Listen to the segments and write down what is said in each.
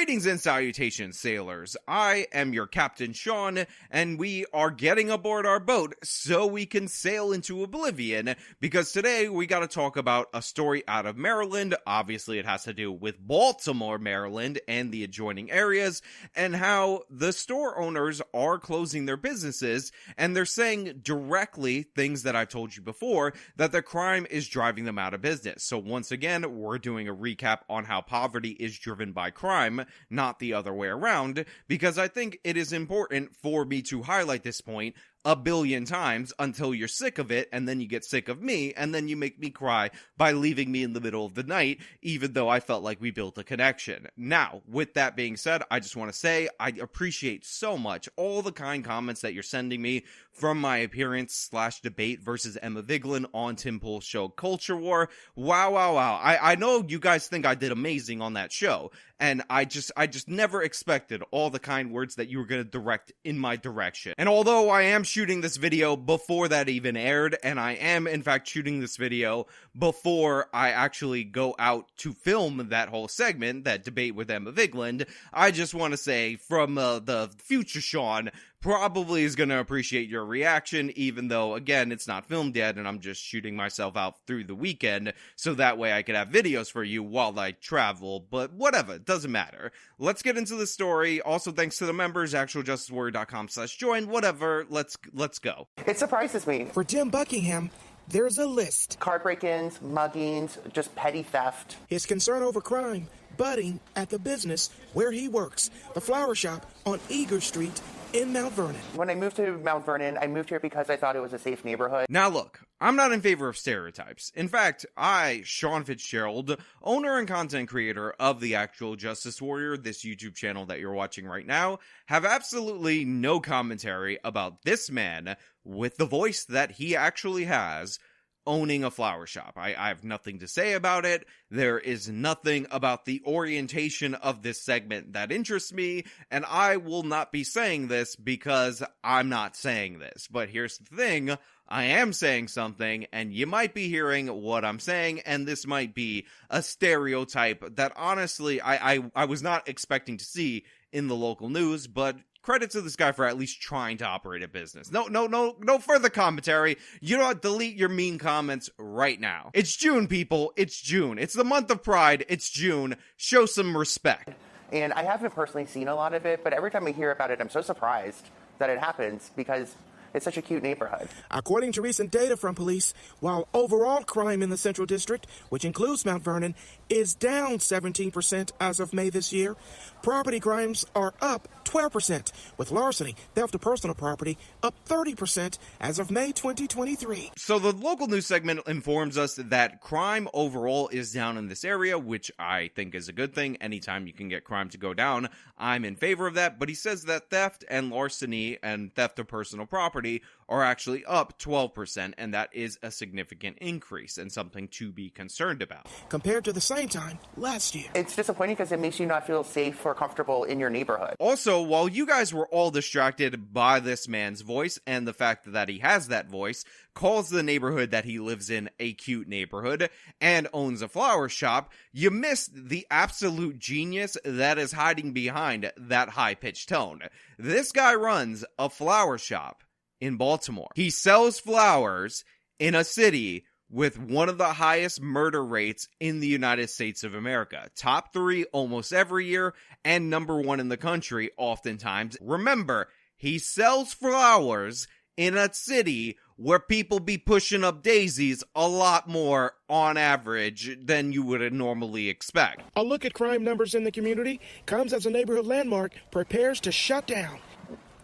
Greetings and salutations, sailors. I am your Captain Sean, and we are getting aboard our boat so we can sail into oblivion, because today we gotta talk about a story out of Maryland. Obviously, it has to do with Baltimore, Maryland, and the adjoining areas, and how the store owners are closing their businesses, and they're saying directly things that I've told you before, that the crime is driving them out of business. So once again, we're doing a recap on how poverty is driven by crime, not the other way around, because I think it is important for me to highlight this point a billion times until you're sick of it, and then you get sick of me, and then you make me cry by leaving me in the middle of the night, even though I felt like we built a connection. Now, with that being said, I just want to say I appreciate so much all the kind comments that you're sending me from my appearance/debate versus Emma Vigeland on Tim Pool's show Culture War. Wow. I know you guys think I did amazing on that show, and I just never expected all the kind words that you were going to direct in my direction. And although I am shooting this video before that even aired, and I am in fact shooting this video before I actually go out to film that whole segment, that debate with Emma Vigeland, I just want to say from the future Sean probably is going to appreciate your reaction, even though, again, it's not filmed yet, and I'm just shooting myself out through the weekend, so that way I can have videos for you while I travel, but whatever, it doesn't matter. Let's get into the story. Also, thanks to the members, actualjusticewarrior.com/join, whatever, let's go. It surprises me. For Tim Buckingham, there's a list. Car break-ins, muggings, just petty theft. His concern over crime budding at the business where he works, the flower shop on Eager Street in Mount Vernon. When I moved to Mount Vernon, I moved here because I thought it was a safe neighborhood. Now look, I'm not in favor of stereotypes. In fact, I, Sean Fitzgerald, owner and content creator of the Actual Justice Warrior, this YouTube channel that you're watching right now, have absolutely no commentary about this man, with the voice that he actually has, owning a flower shop. I have nothing to say about it. There is nothing about the orientation of this segment that interests me, and I will not be saying this because I'm not saying this. But here's the thing, I am saying something, and you might be hearing what I'm saying, and this might be a stereotype that honestly I was not expecting to see in the local news, but credit to this guy for at least trying to operate a business. No further commentary. You know what? Delete your mean comments right now. It's June, people. It's June. It's the month of Pride. It's June. Show some respect. And I haven't personally seen a lot of it, but every time I hear about it, I'm so surprised that it happens because it's such a cute neighborhood. According to recent data from police, while overall crime in the Central District, which includes Mount Vernon, is down 17% as of May this year, property crimes are up 12%, with larceny, theft of personal property, up 30% as of May 2023. So the local news segment informs us that crime overall is down in this area, which I think is a good thing. Anytime you can get crime to go down, I'm in favor of that. But he says that theft and larceny and theft of personal property are actually up 12%, and that is a significant increase and something to be concerned about. Compared to the same time last year. It's disappointing because it makes you not feel safe or comfortable in your neighborhood. Also, while you guys were all distracted by this man's voice and the fact that he has that voice, calls the neighborhood that he lives in a cute neighborhood, and owns a flower shop, you missed the absolute genius that is hiding behind that high-pitched tone. This guy runs a flower shop in Baltimore. He sells flowers in a city with one of the highest murder rates in the United States of America. Top 3 almost every year, and number 1 in the country oftentimes. Remember, he sells flowers in a city where people be pushing up daisies a lot more on average than you would normally expect. A look at crime numbers in the community comes as a neighborhood landmark prepares to shut down.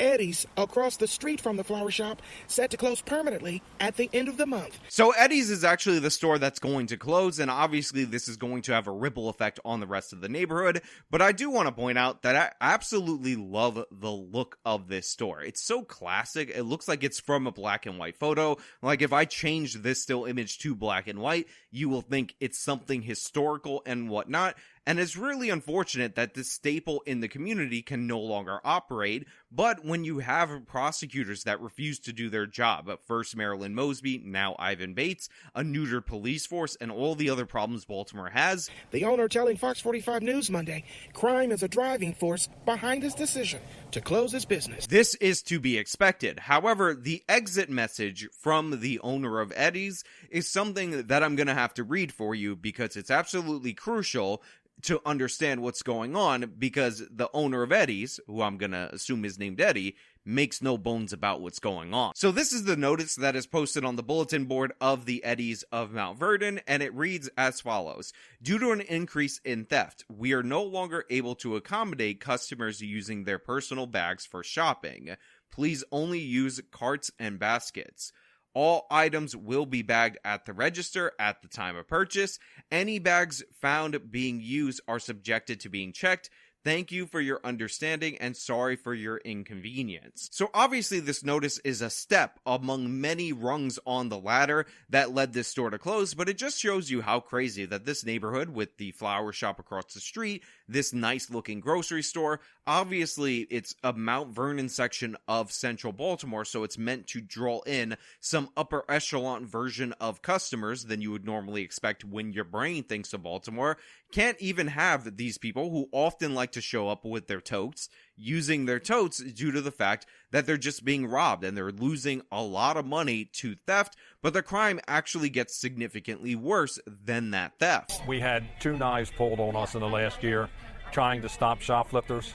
Eddie's, across the street from the flower shop, set to close permanently at the end of the month. So Eddie's is actually the store that's going to close, and obviously this is going to have a ripple effect on the rest of the neighborhood, but I do want to point out that I absolutely love the look of this store. It's so classic. It looks like it's from a black and white photo. Like if I change this still image to black and white, you will think it's something historical and whatnot. and it's really unfortunate that this staple in the community can no longer operate. But when you have prosecutors that refuse to do their job, at first Marilyn Mosby, now Ivan Bates, a neutered police force, and all the other problems Baltimore has. The owner telling Fox 45 News Monday, crime is a driving force behind his decision to close his business. This is to be expected. However, the exit message from the owner of Eddie's is something that I'm going to have to read for you because it's absolutely crucial to understand what's going on, because the owner of Eddie's, who I'm going to assume is named Eddie, makes no bones about what's going on. So this is the notice that is posted on the bulletin board of the Eddie's of Mount Vernon, and it reads as follows. Due to an increase in theft, we are no longer able to accommodate customers using their personal bags for shopping. Please only use carts and baskets. All items will be bagged at the register at the time of purchase. Any bags found being used are subjected to being checked. Thank you for your understanding and sorry for your inconvenience. So obviously this notice is a step among many rungs on the ladder that led this store to close, but it just shows you how crazy that this neighborhood with the flower shop across the street, this nice looking grocery store, obviously it's a Mount Vernon section of central Baltimore, so it's meant to draw in some upper echelon version of customers than you would normally expect when your brain thinks of Baltimore. Can't even have these people who often like to show up with their totes, using their totes due to the fact that they're just being robbed and they're losing a lot of money to theft, but the crime actually gets significantly worse than that theft. We had 2 knives pulled on us in the last year trying to stop shoplifters.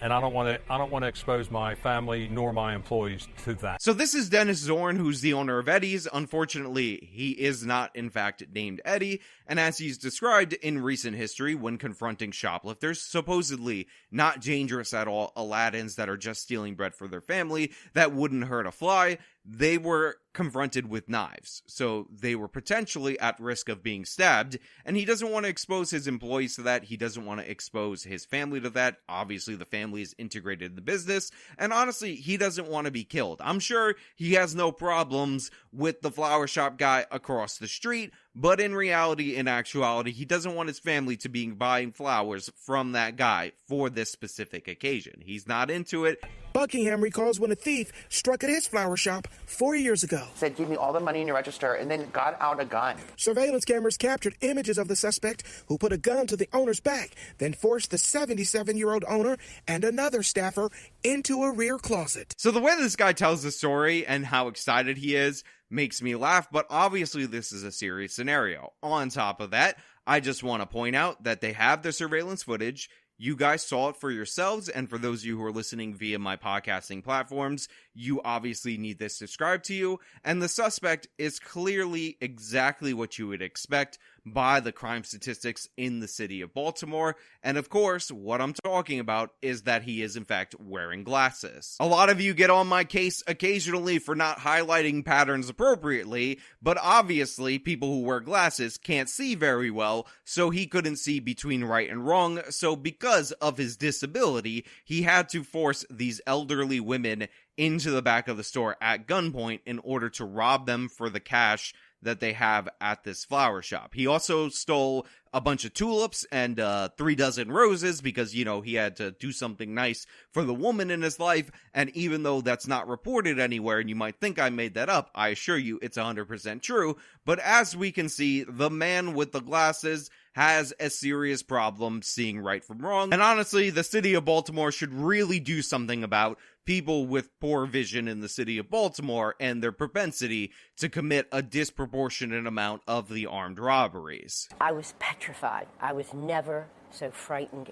And I don't want to expose my family nor my employees to that. So this is Dennis Zorn, who's the owner of Eddie's. Unfortunately, he is not, in fact, named Eddie. And as he's described in recent history, when confronting shoplifters, supposedly not dangerous at all, Aladdins that are just stealing bread for their family, that wouldn't hurt a fly, they were confronted with knives. So they were potentially at risk of being stabbed, and he doesn't want to expose his employees to that. He doesn't want to expose his family to that. Obviously, the family is integrated in the business, and honestly, he doesn't want to be killed. I'm sure he has no problems with the flower shop guy across the street, but in reality, in actuality, he doesn't want his family to be buying flowers from that guy for this specific occasion. He's not into it. Buckingham recalls when a thief struck at his flower shop 4 years ago. Said, give me all the money in your register, and then got out a gun. Surveillance cameras captured images of the suspect who put a gun to the owner's back, then forced the 77-year-old owner and another staffer into a rear closet. So the way this guy tells the story and how excited he is makes me laugh, but obviously this is a serious scenario. On top of that, I just want to point out that they have the surveillance footage. You guys saw it for yourselves, and for those of you who are listening via my podcasting platforms, you obviously need this described to you, and the suspect is clearly exactly what you would expect by the crime statistics in the city of Baltimore, and of course, what I'm talking about is that he is in fact wearing glasses. A lot of you get on my case occasionally for not highlighting patterns appropriately, but obviously people who wear glasses can't see very well, so he couldn't see between right and wrong, so because of his disability, he had to force these elderly women into the back of the store at gunpoint in order to rob them for the cash that they have at this flower shop. He also stole a bunch of tulips and 3 dozen roses because, you know, he had to do something nice for the woman in his life. And even though that's not reported anywhere, and you might think I made that up, I assure you it's 100% true. But as we can see, the man with the glasses has a serious problem seeing right from wrong. And honestly, the city of Baltimore should really do something about people with poor vision in the city of Baltimore and their propensity to commit a disproportionate amount of the armed robberies. I was petrified. I was never so frightened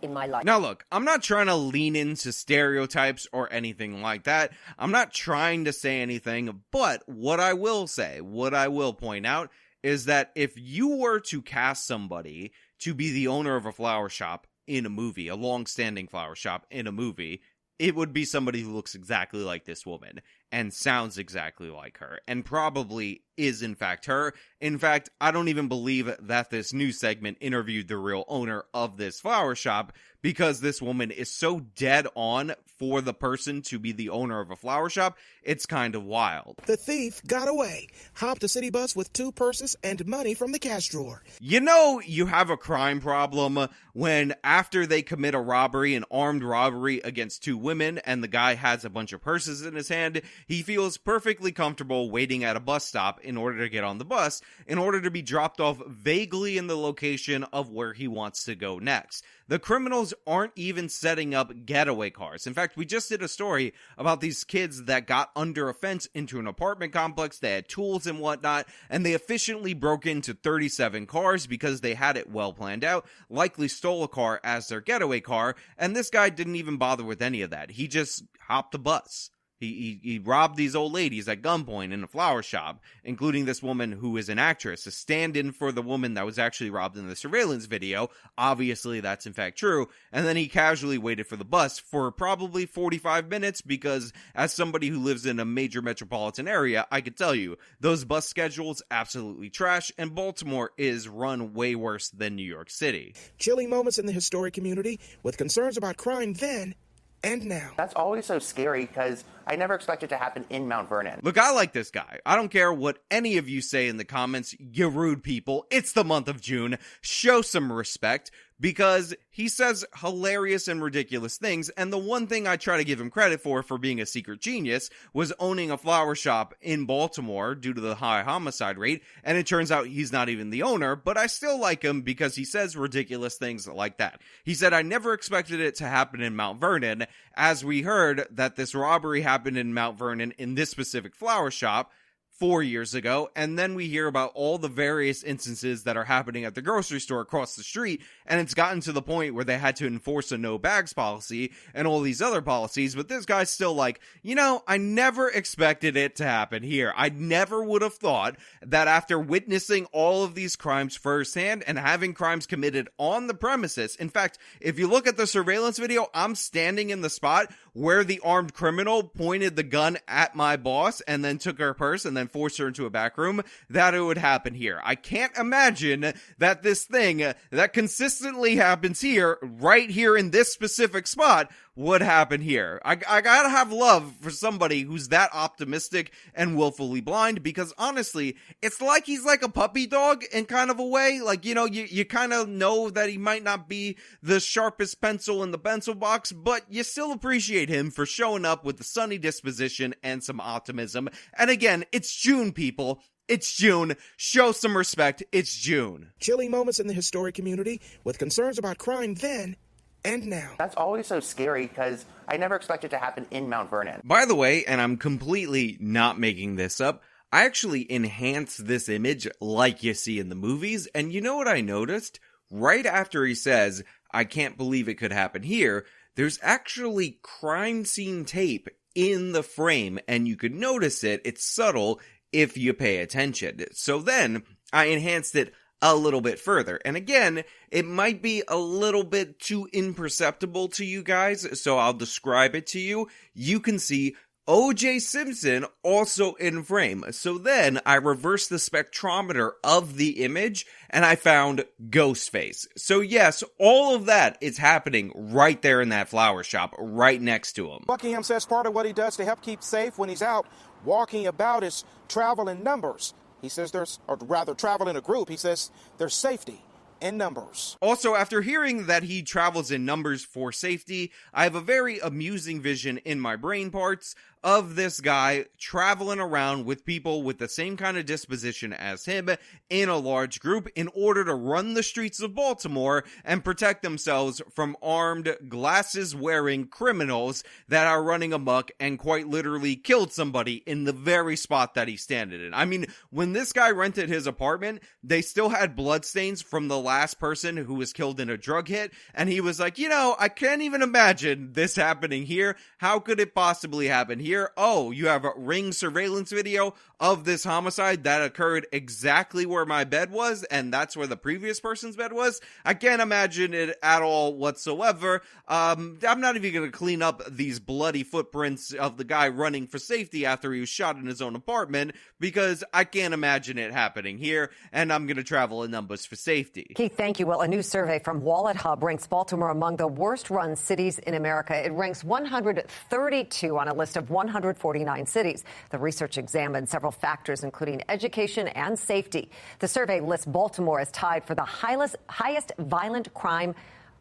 in my life. Now look, I'm not trying to lean into stereotypes or anything like that. I'm not trying to say anything, but what I will say, what I will point out, is that if you were to cast somebody to be the owner of a flower shop in a movie, a long-standing flower shop in a movie, it would be somebody who looks exactly like this woman. and sounds exactly like her, and probably is in fact her. In fact, I don't even believe that this news segment interviewed the real owner of this flower shop, because this woman is so dead on for the person to be the owner of a flower shop. It's kind of wild. The thief got away, hopped a city bus with 2 purses and money from the cash drawer. You know you have a crime problem when after they commit a robbery, an armed robbery against 2 women, and the guy has a bunch of purses in his hand, he feels perfectly comfortable waiting at a bus stop in order to get on the bus, in order to be dropped off vaguely in the location of where he wants to go next. The criminals aren't even setting up getaway cars. In fact, we just did a story about these kids that got under a fence into an apartment complex. They had tools and whatnot, and they efficiently broke into 37 cars because they had it well planned out, likely stole a car as their getaway car, and this guy didn't even bother with any of that. He just hopped a bus. He robbed these old ladies at gunpoint in a flower shop, including this woman who is an actress, a stand-in for the woman that was actually robbed in the surveillance video. Obviously, that's in fact true. And then he casually waited for the bus for probably 45 minutes because, as somebody who lives in a major metropolitan area, I could tell you, those bus schedules absolutely trash, and Baltimore is run way worse than New York City. Chilling moments in the historic community with concerns about crime then and now. That's always so scary because I never expected it to happen in Mount Vernon. Look, I like this guy. I don't care what any of you say in the comments, you rude people. It's the month of June. Show some respect, because he says hilarious and ridiculous things, and the one thing I try to give him credit for being a secret genius was owning a flower shop in Baltimore due to the high homicide rate, and it turns out he's not even the owner, but I still like him because he says ridiculous things like that. He said, I never expected it to happen in Mount Vernon, as we heard that this robbery happened in Mount Vernon in this specific flower shop 4 years ago, and then we hear about all the various instances that are happening at the grocery store across the street, and it's gotten to the point where they had to enforce a no bags policy and all these other policies, but this guy's still like, you know, I never expected it to happen here. I never would have thought that after witnessing all of these crimes firsthand and having crimes committed on the premises. In fact, if you look at the surveillance video, I'm standing in the spot where the armed criminal pointed the gun at my boss and then took her purse and then forced her into a back room, that it would happen here. I can't imagine that this thing that consistently happens here, right here in this specific spot, would happen here. I gotta have love for somebody who's that optimistic and willfully blind, because honestly, it's like he's like a puppy dog in kind of a way. Like, you know, you kind of know that he might not be the sharpest pencil in the pencil box, but you still appreciate him for showing up with a sunny disposition and some optimism. And again, it's June, people. It's June. Show some respect. It's June. Chilling moments in the historic community with concerns about crime then and now. That's always so scary because I never expected it to happen in Mount Vernon. By the way, and I'm completely not making this up, I actually enhanced this image like you see in the movies, and you know what I noticed? Right after he says, I can't believe it could happen here, there's actually crime scene tape in the frame, and you can notice it. It's subtle if you pay attention. So then I enhanced it a little bit further. And again, it might be a little bit too imperceptible to you guys, so I'll describe it to you. You can see O.J. Simpson also in frame. So then I reversed the spectrometer of the image and I found Ghostface. So yes, all of that is happening right there in that flower shop, right next to him. Buckingham says part of what he does to help keep safe when he's out walking about is travel in numbers. He says travel in a group. He says there's safety in numbers. Also, after hearing that he travels in numbers for safety, I have a very amusing vision in my brain parts of this guy traveling around with people with the same kind of disposition as him in a large group in order to run the streets of Baltimore and protect themselves from armed, glasses-wearing criminals that are running amok and quite literally killed somebody in the very spot that he's standing in. I mean, when this guy rented his apartment, they still had bloodstains from the last last person who was killed in a drug hit, and he was like, I can't even imagine this happening here. How could it possibly happen here? Oh, you have a Ring surveillance video of this homicide that occurred exactly where my bed was, and that's where the previous person's bed was. I can't imagine it at all whatsoever. I'm not even going to clean up these bloody footprints of the guy running for safety after he was shot in his own apartment, because I can't imagine it happening here, and I'm going to travel in numbers for safety. Keith, thank you. Well, a new survey from Wallet Hub ranks Baltimore among the worst-run cities in America. It ranks 132 on a list of 149 cities. The research examined several factors, including education and safety. The survey lists Baltimore as tied for the highest violent crime,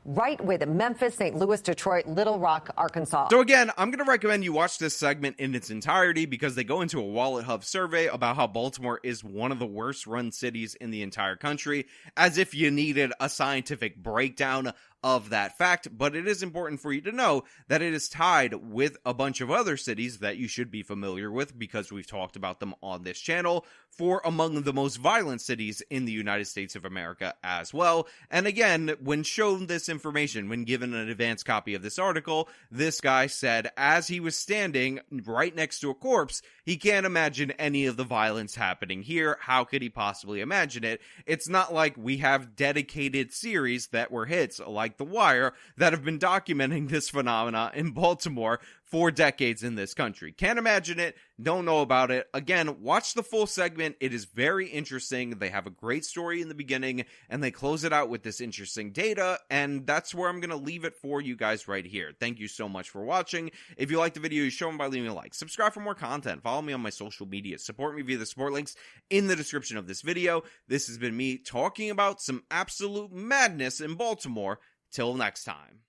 right with Memphis, St. Louis, Detroit, Little Rock, Arkansas. So again, I'm going to recommend you watch this segment in its entirety, because they go into a Wallet Hub survey about how Baltimore is one of the worst run cities in the entire country, as if you needed a scientific breakdown of that fact. But it is important for you to know that it is tied with a bunch of other cities that you should be familiar with, because we've talked about them on this channel, for among the most violent cities in the United States of America as well. And again, when shown this information, when given an advance copy of this article, this guy said as he was standing right next to a corpse, he can't imagine any of the violence happening here. How could he possibly imagine it? It's not like we have dedicated series that were hits like The Wire that have been documenting this phenomena in Baltimore for decades in this country. Can't imagine it, don't know about it. Again, watch the full segment. It is very interesting. They have a great story in the beginning, and they close it out with this interesting data, and that's where I'm going to leave it for you guys right here. Thank you so much for watching. If you liked the video, show them by leaving a like. Subscribe for more content. Follow me on my social media. Support me via the support links in the description of this video. This has been me talking about some absolute madness in Baltimore. Till next time.